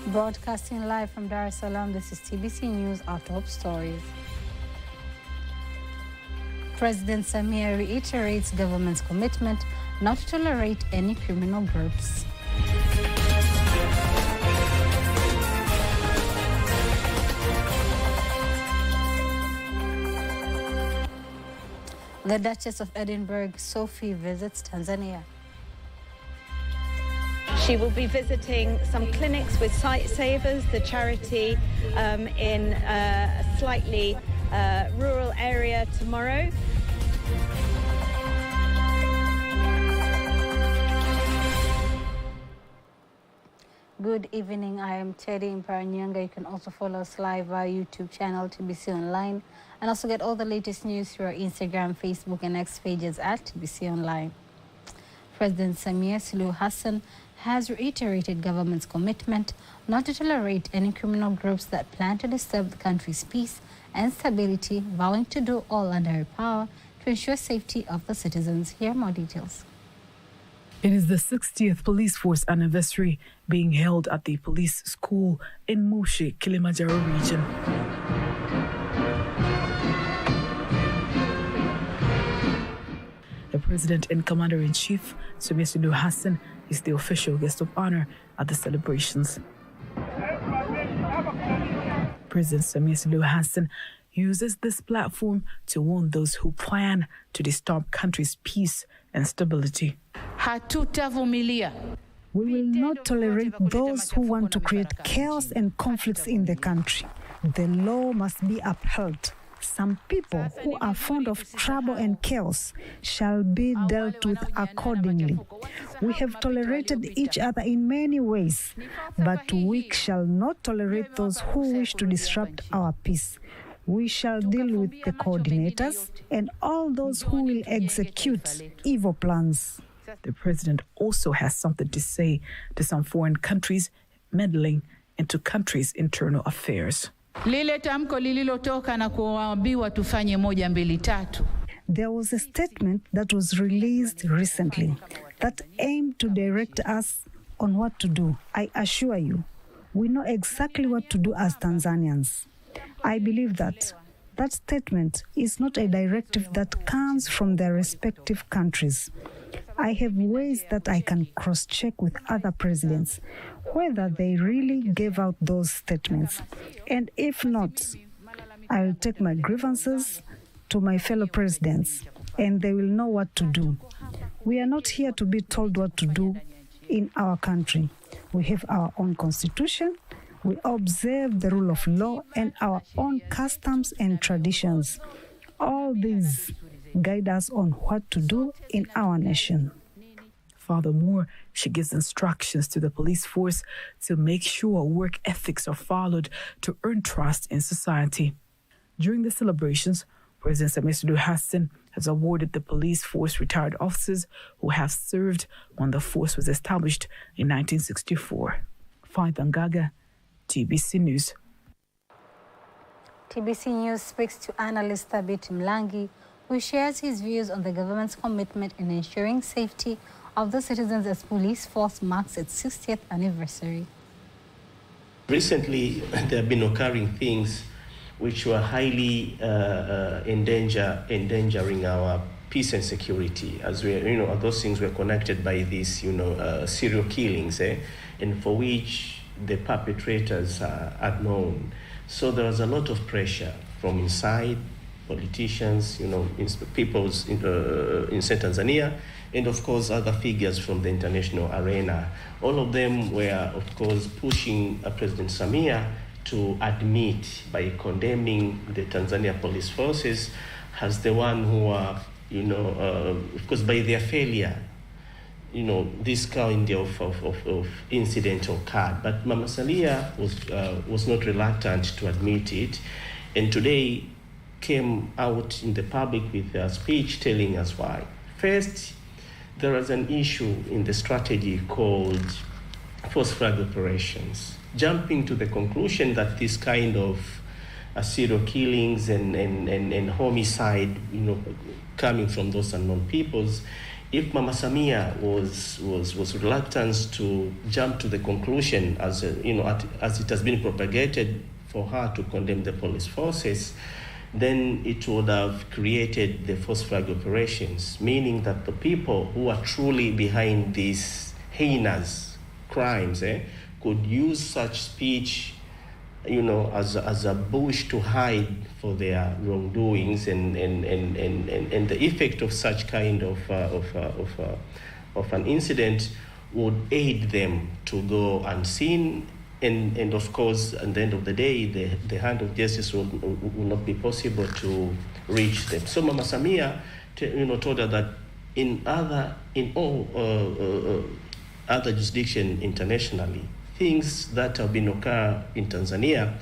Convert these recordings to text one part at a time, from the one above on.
Broadcasting live from Dar es Salaam, this is TBC News, our top stories. President Samia reiterates government's commitment not to tolerate any criminal groups. The Duchess of Edinburgh, Sophie, visits Tanzania. She will be visiting some clinics with Sight Savers, the charity in a slightly rural area tomorrow. Good evening, I am Teddy Imparanyanga. You can also follow us live via YouTube channel TBC Online and also get all the latest news through our Instagram, Facebook and X pages at TBC Online. President Samia Suluhu Hassan has reiterated government's commitment not to tolerate any criminal groups that plan to disturb the country's peace and stability, vowing to do all under her power to ensure safety of the citizens. Here are more details. It is the 60th police force anniversary being held at the police school in Moshi, Kilimanjaro region. The President and Commander-in-Chief, Samia Suluhu Hassan, is the official guest of honor at the celebrations. President Samia Suluhu Hassan uses this platform to warn those who plan to disturb country's peace and stability. We will not tolerate those who want to create chaos and conflicts in the country. The law must be upheld. Some people who are fond of trouble and chaos shall be dealt with accordingly. We have tolerated each other in many ways, but we shall not tolerate those who wish to disrupt our peace. We shall deal with the coordinators and all those who will execute evil plans. The president also has something to say to some foreign countries meddling into countries' internal affairs. There was a statement that was released recently that aimed to direct us on what to do. I assure you, we know exactly what to do as Tanzanians. I believe that that statement is not a directive that comes from their respective countries. I have ways that I can cross-check with other presidents whether they really gave out those statements. And if not, I will take my grievances to my fellow presidents, and they will know what to do. We are not here to be told what to do in our country. We have our own constitution. We observe the rule of law and our own customs and traditions. All these guide us on what to do in our nation. Furthermore, she gives instructions to the police force to make sure work ethics are followed to earn trust in society. During the celebrations, President Samia Suluhu Hassan has awarded the police force retired officers who have served when the force was established in 1964. Faith Ngaga, TBC News. TBC News speaks to Analyst Tbcnews, who shares his views on the government's commitment in ensuring safety of the citizens as police force marks its 60th anniversary. Recently, there have been occurring things which were highly endangering our peace and security, as we, those things were connected by these, serial killings, and for which the perpetrators are known. So there was a lot of pressure from inside, politicians, people in Tanzania, and of course other figures from the international arena. All of them were, of course, pushing President Samia to admit by condemning the Tanzania police forces as the one who are, of course, by their failure, this kind of incident occurred. But Mama Samia was not reluctant to admit it, and today came out in the public with a speech telling us why. First, there was an issue in the strategy called force flag operations, jumping to the conclusion that this kind of serial killings and homicide, coming from those unknown peoples, if Mama Samia was reluctant to jump to the conclusion, as as it has been propagated, for her to condemn the police forces, then it would have created the false flag operations, meaning that the people who are truly behind these heinous crimes could use such speech, as a bush to hide for their wrongdoings, and the effect of such kind of an incident would aid them to go unseen, and of course, at the end of the day, the hand of justice will not be possible to reach them. So Mama Samia, told her that in all other jurisdictions internationally, things that have been occurring in Tanzania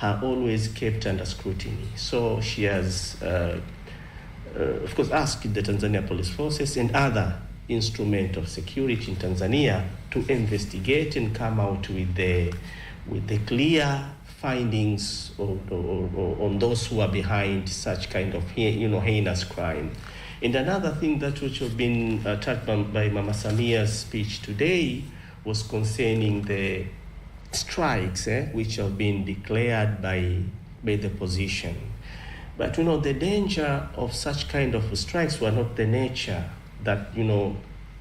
are always kept under scrutiny. So she has, of course, asked the Tanzania police forces and other instruments of security in Tanzania to investigate and come out with the clear findings on those who are behind such kind of heinous crime. And another thing that which have been touched by Mama Samia's speech today was concerning the strikes, which have been declared by the opposition. But the danger of such kind of strikes were not the nature that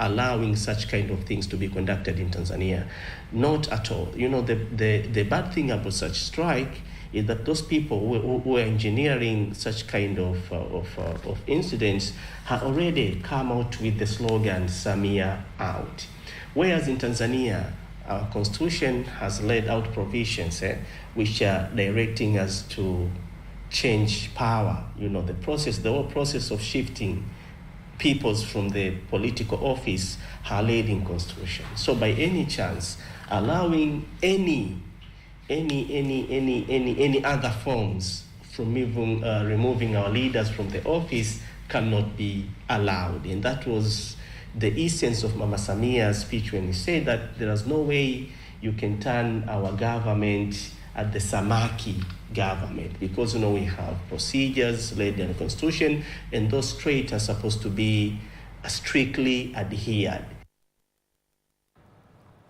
allowing such kind of things to be conducted in Tanzania. Not at all. The bad thing about such strike is that those people who are engineering such kind of incidents have already come out with the slogan "Samia out." Whereas in Tanzania, our constitution has laid out provisions which are directing us to change power. The whole process of shifting peoples from the political office are laid in constitution. So by any chance, allowing any other forms from even removing our leaders from the office cannot be allowed. And that was the essence of Mama Samia's speech when he said that there is no way you can turn our government at the Samaki government, because we have procedures laid in the constitution, and those traits are supposed to be strictly adhered.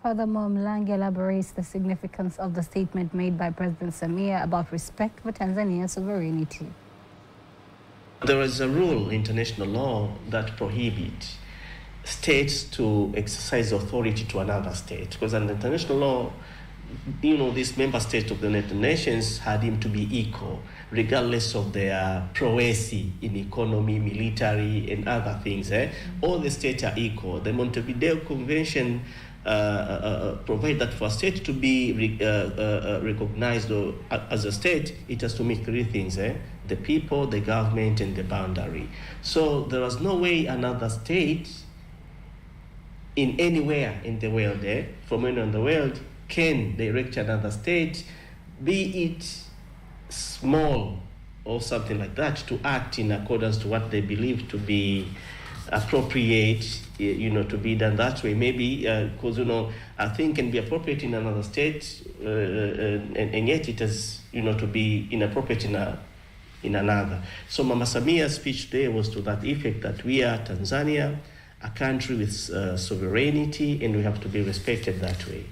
Furthermore, Mlangi elaborates the significance of the statement made by President Samia about respect for Tanzania's sovereignty. There is a rule in international law that prohibits states to exercise authority to another state, because under international law, these member states of the United Nations had him to be equal, regardless of their prowess in economy, military, and other things. All the states are equal. The Montevideo Convention provides that for a state to be recognized as a state, it has to meet three things: the people, the government, and the boundary. So there is no way another state in anywhere in the world, from anywhere in the world, can direct another state, be it small or something like that, to act in accordance to what they believe to be appropriate, to be done that way. Maybe because a thing can be appropriate in another state, and yet it is to be inappropriate in another. So Mama Samia's speech today was to that effect, that we are Tanzania, a country with sovereignty, and we have to be respected that way.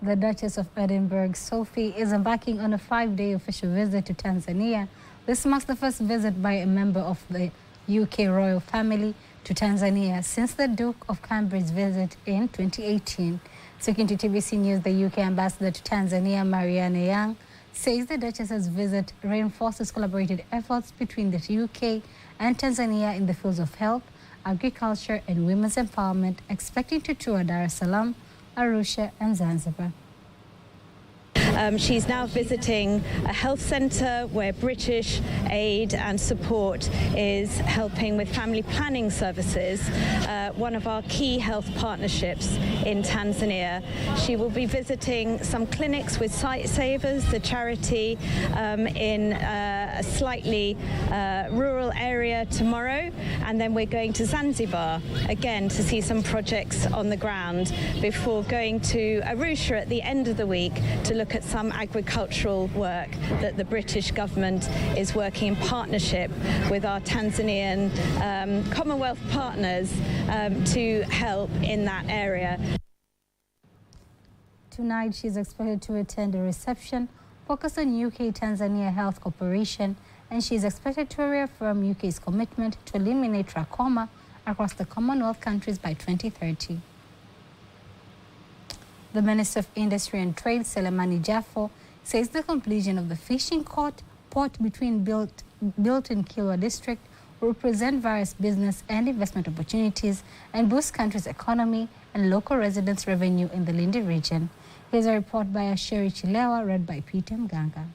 The Duchess of Edinburgh, Sophie, is embarking on a 5-day official visit to Tanzania. This marks the first visit by a member of the UK royal family to Tanzania since the Duke of Cambridge's visit in 2018. Speaking to Tbcnews, the UK ambassador to Tanzania, Mariana Young, says the Duchess's visit reinforces collaborative efforts between the UK and Tanzania in the fields of health, agriculture, and women's empowerment, expecting to tour Dar es Salaam, Arusha, and Zanzibar. She's now visiting a health centre where British aid and support is helping with family planning services, one of our key health partnerships in Tanzania. She will be visiting some clinics with Sight Savers, the charity, in a slightly rural area tomorrow, and then we're going to Zanzibar again to see some projects on the ground before going to Arusha at the end of the week to look at some agricultural work that the British government is working in partnership with our Tanzanian Commonwealth partners to help in that area. Tonight, she's expected to attend a reception focused on UK-Tanzania Health Cooperation, and she is expected to reaffirm UK's commitment to eliminate trachoma across the Commonwealth countries by 2030. The Minister of Industry and Trade, Selman Jaffo, says the completion of the fishing port between built in Kila district will present various business and investment opportunities and boost country's economy and local residents' revenue in the Lindi region. Here's a report by Asheri Chilewa, read by Peter Mganga.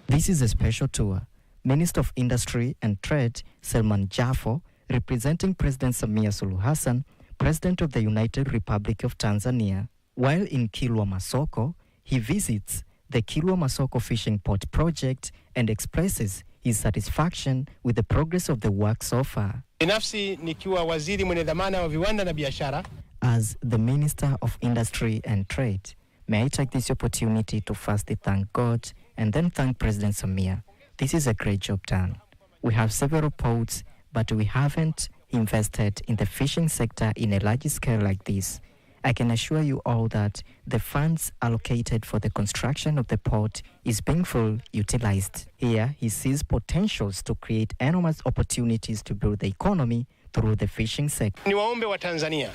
This is a special tour. Minister of Industry and Trade, Selman Jaffo, representing President Samia Suluhu Hassan, President of the United Republic of Tanzania. While in Kila Masoko, he visits the Kila Masoko fishing port project and expresses his satisfaction with the progress of the work so far. Binafsi nikiwa waziri mwenye dhamana wa viwanda na biashara. As the Minister of Industry and Trade, may I take this opportunity to firstly thank God and then thank President Samia. This is a great job done. We have several ports, but we haven't invested in the fishing sector in a large scale like this. I can assure you all that the funds allocated for the construction of the port is being fully utilized. Here, he sees potentials to create enormous opportunities to build the economy through the fishing sector. Niwaombe wa Tanzania.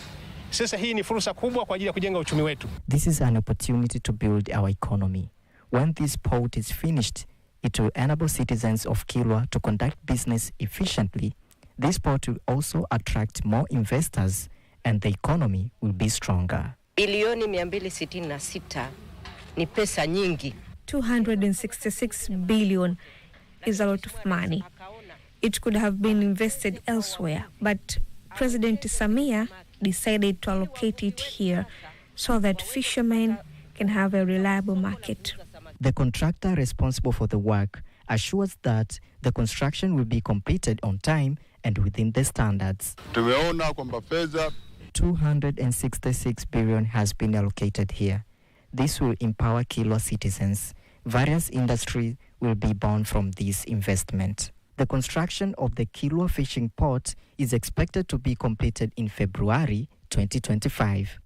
Sasa hii ni fursa kubwa kwa ajili ya kujenga uchumi wetu. This is an opportunity to build our economy. When this port is finished, it will enable citizens of Kilwa to conduct business efficiently. This port will also attract more investors and the economy will be stronger. Bilioni 266 ni pesa nyingi. 266 billion is a lot of money. It could have been invested elsewhere, but President Samia decided to allocate it here so that fishermen can have a reliable market. The contractor responsible for the work assures that the construction will be completed on time and within the standards. 266 billion has been allocated here. This will empower Kilwa citizens. Various industries will be born from this investment. The construction of the Kilwa fishing port is expected to be completed in February 2025.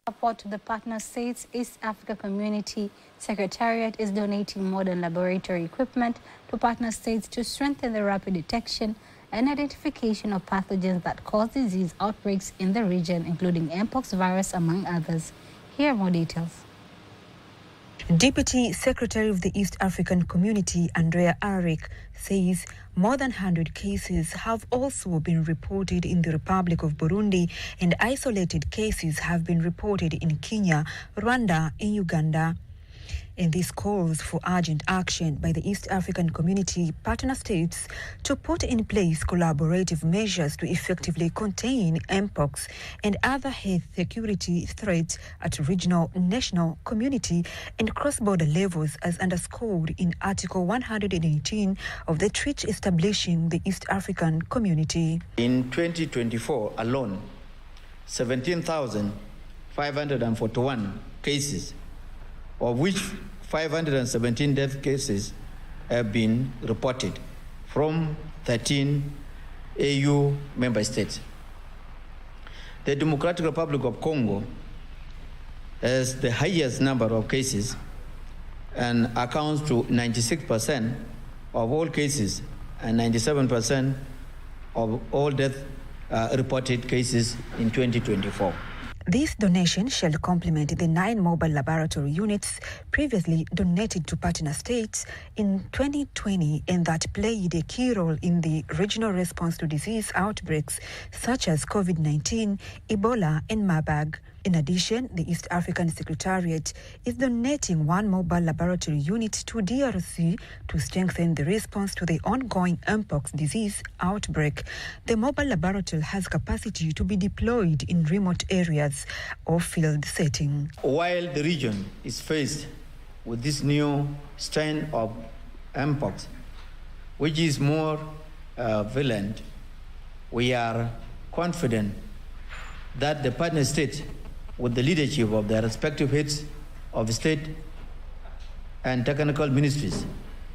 Support to the partner states, East Africa Community Secretariat is donating modern laboratory equipment to partner states to strengthen the rapid detection and identification of pathogens that cause disease outbreaks in the region, including Mpox virus, among others. Here are more details. Deputy Secretary of the East African Community, Andrea Arik, says more than 100 cases have also been reported in the Republic of Burundi, and isolated cases have been reported in Kenya, Rwanda, and Uganda. And this calls for urgent action by the East African Community partner states to put in place collaborative measures to effectively contain Mpox and other health security threats at regional, national, community, and cross-border levels, as underscored in Article 118 of the treaty establishing the East African Community. In 2024 alone, 17,541 cases, of which 517 death cases have been reported from 13 AU member states. The Democratic Republic of Congo has the highest number of cases and accounts to 96% of all cases and 97% of all death reported cases in 2024. This donation shall complement the 9 mobile laboratory units previously donated to partner states in 2020 and that played a key role in the regional response to disease outbreaks such as COVID-19, Ebola, and Marburg. In addition, the East African Secretariat is donating 1 mobile laboratory unit to DRC to strengthen the response to the ongoing Mpox disease outbreak. The mobile laboratory has capacity to be deployed in remote areas or field setting. While the region is faced with this new strain of Mpox, which is more virulent, we are confident that the partner states with the leadership of their respective heads of state and technical ministries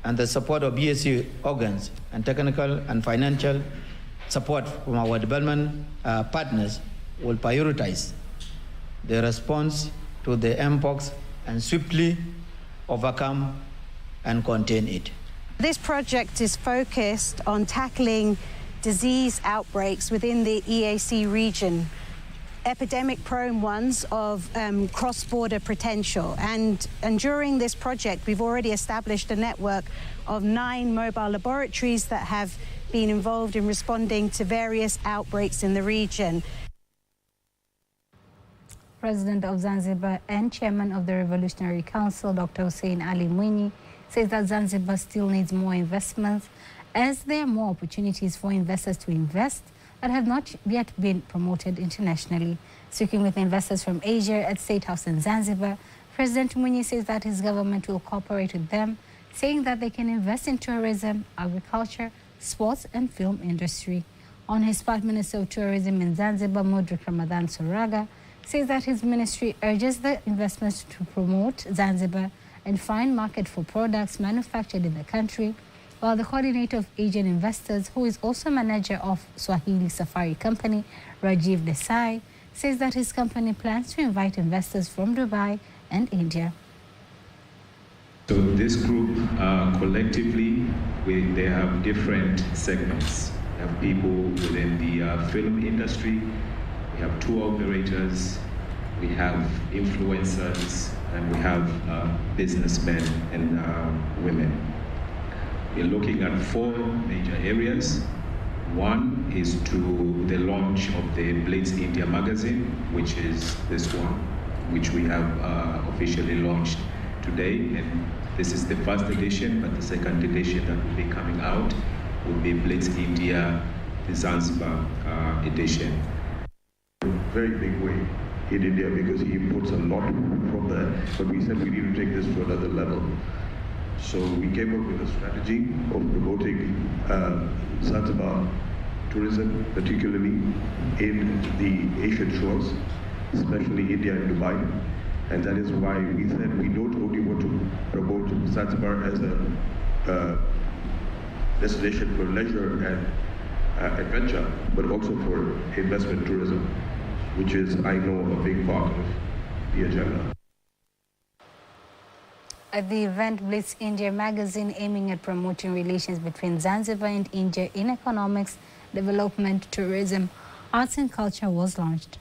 and the support of BSc organs and technical and financial support from our development partners, will prioritize the response to the mpox and swiftly overcome and contain it. This project is focused on tackling disease outbreaks within the EAC region, epidemic-prone ones of cross-border potential. And during this project, we've already established a network of 9 mobile laboratories that have been involved in responding to various outbreaks in the region. President of Zanzibar and Chairman of the Revolutionary Council, Dr. Hussein Ali Mwinyi, says that Zanzibar still needs more investments, as there are more opportunities for investors to invest that have not yet been promoted internationally. Speaking with investors from Asia at State House in Zanzibar, President Mwinyi says that his government will cooperate with them, saying that they can invest in tourism, agriculture, sports and film industry. On his part, Minister of Tourism in Zanzibar, Mudrik Ramadan Suraga, says that his ministry urges the investments to promote Zanzibar and find market for products manufactured in the country, while the coordinator of Asian investors, who is also manager of Swahili Safari Company, Rajiv Desai, says that his company plans to invite investors from Dubai and India. So this group, collectively, they have different segments. We have people within the film industry, we have tour operators, we have influencers, and we have businessmen and women. We're looking at 4 major areas. One is to the launch of the Blitz India magazine, which is this one, which we have officially launched today. And this is the first edition, but the second edition that will be coming out will be Blitz India, the Zanzibar edition. Very big way in India because he imports a lot from there, but we said we need to take this to another level. So we came up with a strategy of promoting Zanzibar tourism, particularly in the Asian shores, especially India and Dubai. And that is why we said we don't only want to promote Zanzibar as a destination for leisure and adventure, but also for investment tourism, which is, I know, a big part of the agenda. At the event, Blitz India magazine, aiming at promoting relations between Zanzibar and India in economics, development, tourism, arts and culture, was launched.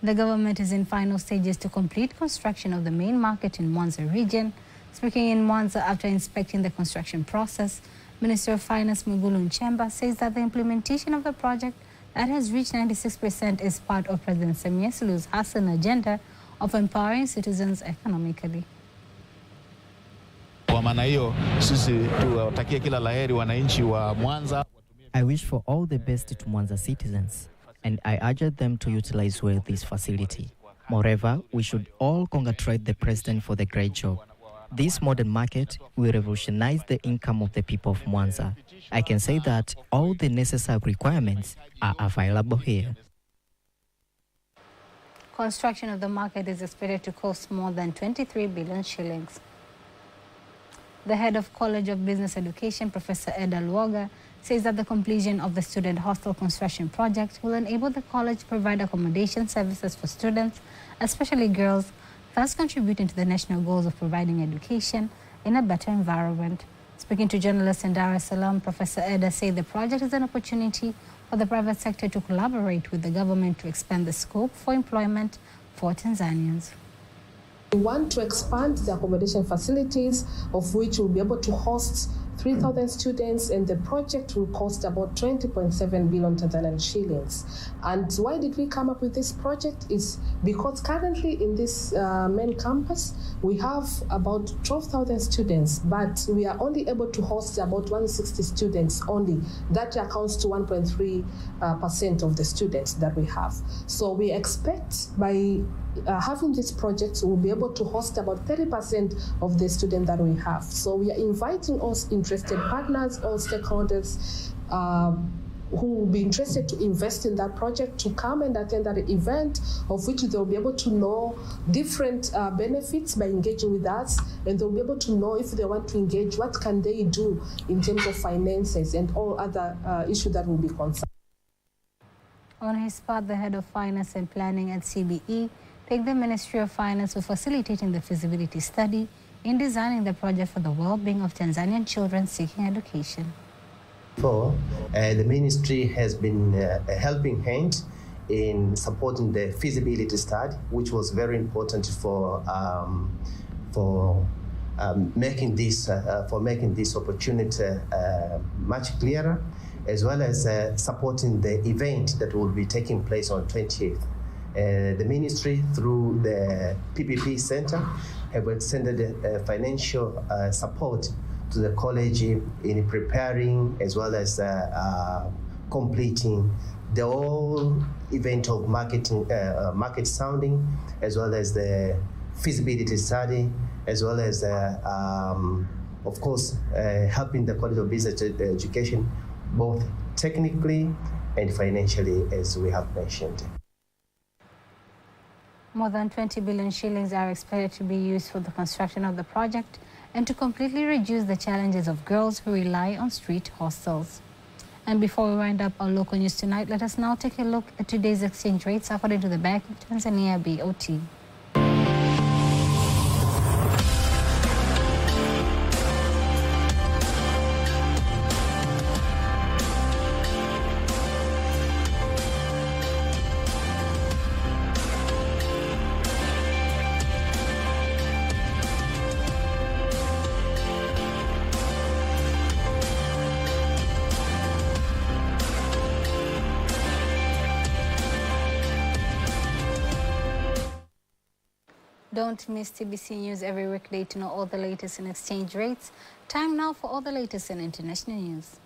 The government is in final stages to complete construction of the main market in Mwanza region. Speaking in Mwanza after inspecting the construction process, Minister of Finance Mwigulu Nchemba says that the implementation of the project that has reached 96% is part of President Samia Suluhu's Hassan agenda of empowering citizens economically. Kwa maana hiyo sisi tuwatakie kila laheri wananchi wa Mwanza. I wish for all the best to Mwanza citizens, and I urge them to utilize well this facility. Moreover, we should all congratulate the President for the great job. This modern market will revolutionize the income of the people of Mwanza. I can say that all the necessary requirements are available here. Construction of the market is expected to cost more than 23 billion shillings. The head of College of Business Education, Professor Eda Luoga, says that the completion of the student hostel construction project will enable the college to provide accommodation services for students, especially girls, thus contributing to the national goals of providing education in a better environment. Speaking to journalists in Dar es Salaam, Professor Eda said the project is an opportunity for the private sector to collaborate with the government to expand the scope for employment for Tanzanians. We want to expand the accommodation facilities, of which we'll be able to host 3,000 students, and the project will cost about 20.7 billion Tanzanian shillings. And why did we come up with this project? Is because currently in this main campus, we have about 12,000 students, but we are only able to host about 160 students only. That accounts to 1.3% of the students that we have. So we expect by having this project, we'll be able to host about 30% of the students that we have. So we are inviting all interested partners, all stakeholders, who will be interested to invest in that project to come and attend that event, of which they'll be able to know different benefits by engaging with us, and they'll be able to know if they want to engage, what can they do in terms of finances and all other issues that will be concerned. On his part, the head of finance and planning at CBE thanked the Ministry of Finance for facilitating the feasibility study in designing the project for the well-being of Tanzanian children seeking education. The ministry has been a helping hand in supporting the feasibility study, which was very important for making this opportunity much clearer, as well as supporting the event that will be taking place on 20th. The ministry, through the PPP Center, have extended financial support to the college in preparing as well as completing the whole event of market sounding, as well as the feasibility study, as well as, of course, helping the College of Business Education, both technically and financially, as we have mentioned. More than 20 billion shillings are expected to be used for the construction of the project and to completely reduce the challenges of girls who rely on street hostels. And before we wind up our local news tonight, let us now take a look at today's exchange rates according to the Bank of Tanzania, BOT. Don't miss TBC News every weekday to know all the latest in exchange rates. Time now for all the latest in international news.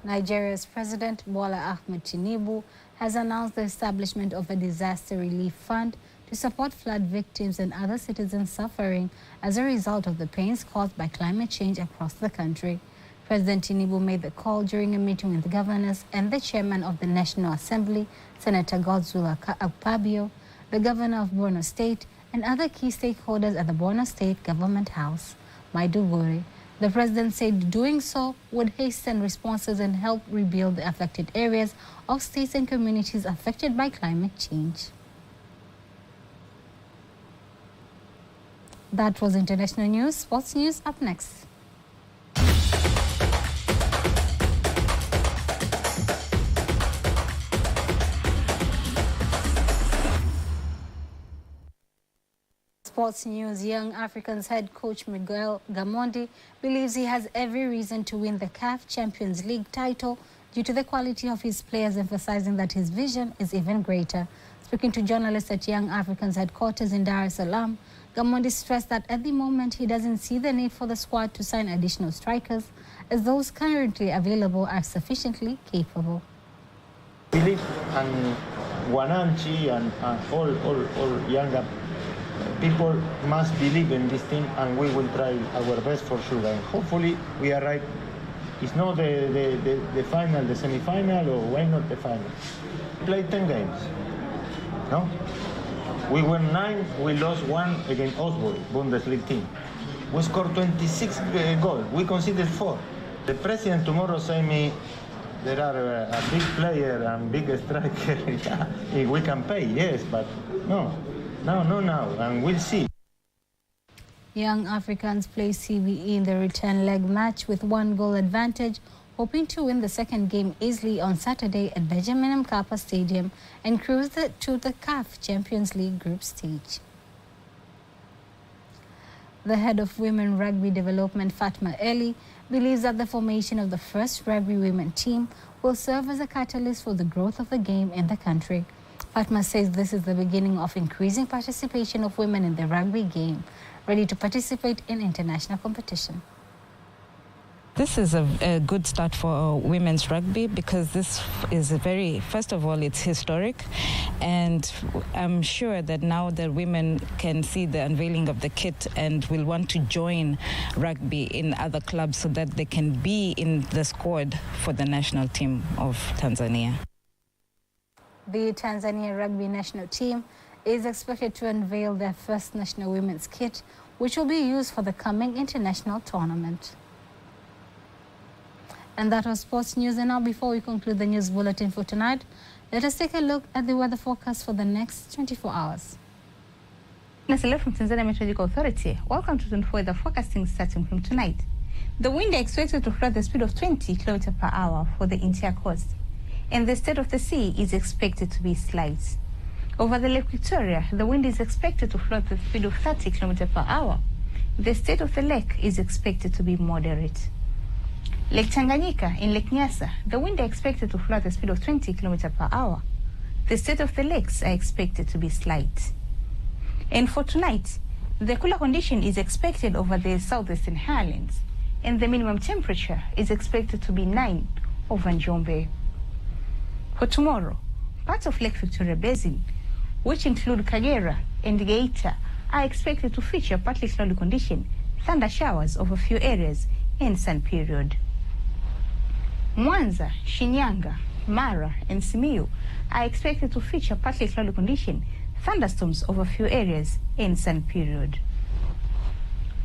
Nigeria's President Bola Ahmed Tinubu has announced the establishment of a disaster relief fund to support flood victims and other citizens suffering as a result of the pains caused by climate change across the country. President Tinubu made the call during a meeting with the governors and the chairman of the National Assembly, Senator Godswill Akpabio, the governor of Borno State, and other key stakeholders at the Borno State Government House, Maiduguri. The president said doing so would hasten responses and help rebuild the affected areas of states and communities affected by climate change. That was international news. Sports news up next. Sports news. Young Africans head coach Miguel Gamondi believes he has every reason to win the CAF Champions League title due to the quality of his players, emphasizing that his vision is even greater. Speaking to journalists at Young Africans headquarters in Dar es Salaam, Gamondi stressed that at the moment he doesn't see the need for the squad to sign additional strikers, as those currently available are sufficiently capable. Believe and Wananchi and all younger people must believe in this team, and we will try our best for sure. And hopefully we arrive. It's not the final, the semi-final, or why not the final? We played 10 games. No? We won 9, we lost 1 against Osborne, Bundesliga team. We scored 26 goals, we conceded 4. The president tomorrow say me, there are a big player and big striker, if we can pay, yes, but no, and we'll see. Young Africans play CBE in the return leg match with 1-goal advantage, hoping to win the second game easily on Saturday at Benjamin Mkapa Stadium and cruise to the CAF Champions League group stage. The head of Women Rugby Development, Fatma Eli, believes that the formation of the first rugby women team will serve as a catalyst for the growth of the game in the country. Fatma says this is the beginning of increasing participation of women in the rugby game, ready to participate in international competition. This is a good start for women's rugby because this is first of all, it's historic, and I'm sure that now the women can see the unveiling of the kit and will want to join rugby in other clubs so that they can be in the squad for the national team of Tanzania. The Tanzania rugby national team is expected to unveil their first national women's kit, which will be used for the coming international tournament. And that was sports news. And now, before we conclude the news bulletin for tonight, let us take a look at the weather forecast for the next 24 hours. Analyst from Tanzania Meteorological Authority. Welcome to 24 weather forecasting starting from tonight. The wind is expected to flow at the speed of 20 km per hour for the entire coast, and the state of the sea is expected to be slight. Over the Lake Victoria, the wind is expected to flow at the speed of 30 km per hour. The state of the lake is expected to be moderate. Lake Tanganyika in Lake Nyasa, the wind is expected to flow at the speed of 20 km per hour. The state of the lakes are expected to be slight. And for tonight, the cooler condition is expected over the southeastern highlands, and the minimum temperature is expected to be 9 over Njombe. For tomorrow, parts of Lake Victoria Basin, which include Kagera and Geita, are expected to feature partly cloudy condition, thunder showers over a few areas, and sun period. Mwanza, Shinyanga, Mara, and Simiyu are expected to feature partly cloudy condition, thunderstorms over a few areas, and sun period.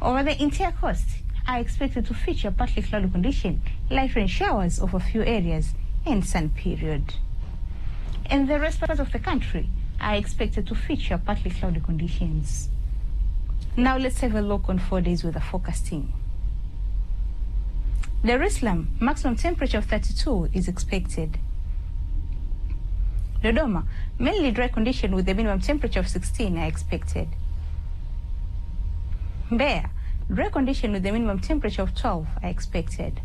Over the entire coast are expected to feature partly cloudy condition, light rain showers over a few areas, and sun period. And the rest of the country are expected to feature partly cloudy conditions. Now let's have a look on 4 days weather forecasting. Dar es Salaam, maximum temperature of 32 is expected. Dodoma, mainly dry condition with a minimum temperature of 16 are expected. Mbeya, dry condition with a minimum temperature of 12 are expected.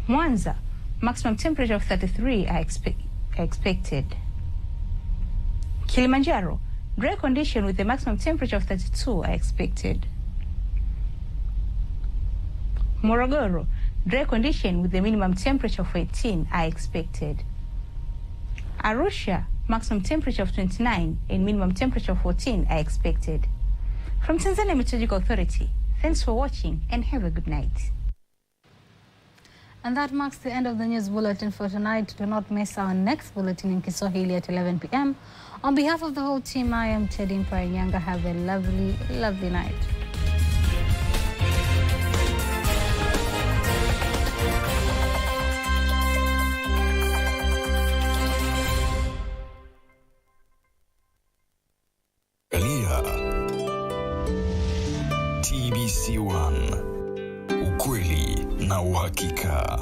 Mwanza, maximum temperature of 33 are expected. Kilimanjaro, dry condition with a maximum temperature of 32 are expected. Morogoro, dry condition with a minimum temperature of 18 are expected. Arusha, maximum temperature of 29 and minimum temperature of 14 are expected. From Tanzania Meteorological Authority, thanks for watching and have a good night. And that marks the end of the news bulletin for tonight. Do not miss our next bulletin in Kiswahili at 11 p.m. On behalf of the whole team, I am Tbcnews. Have a lovely, lovely night. TBC1, ukweli na uhakika.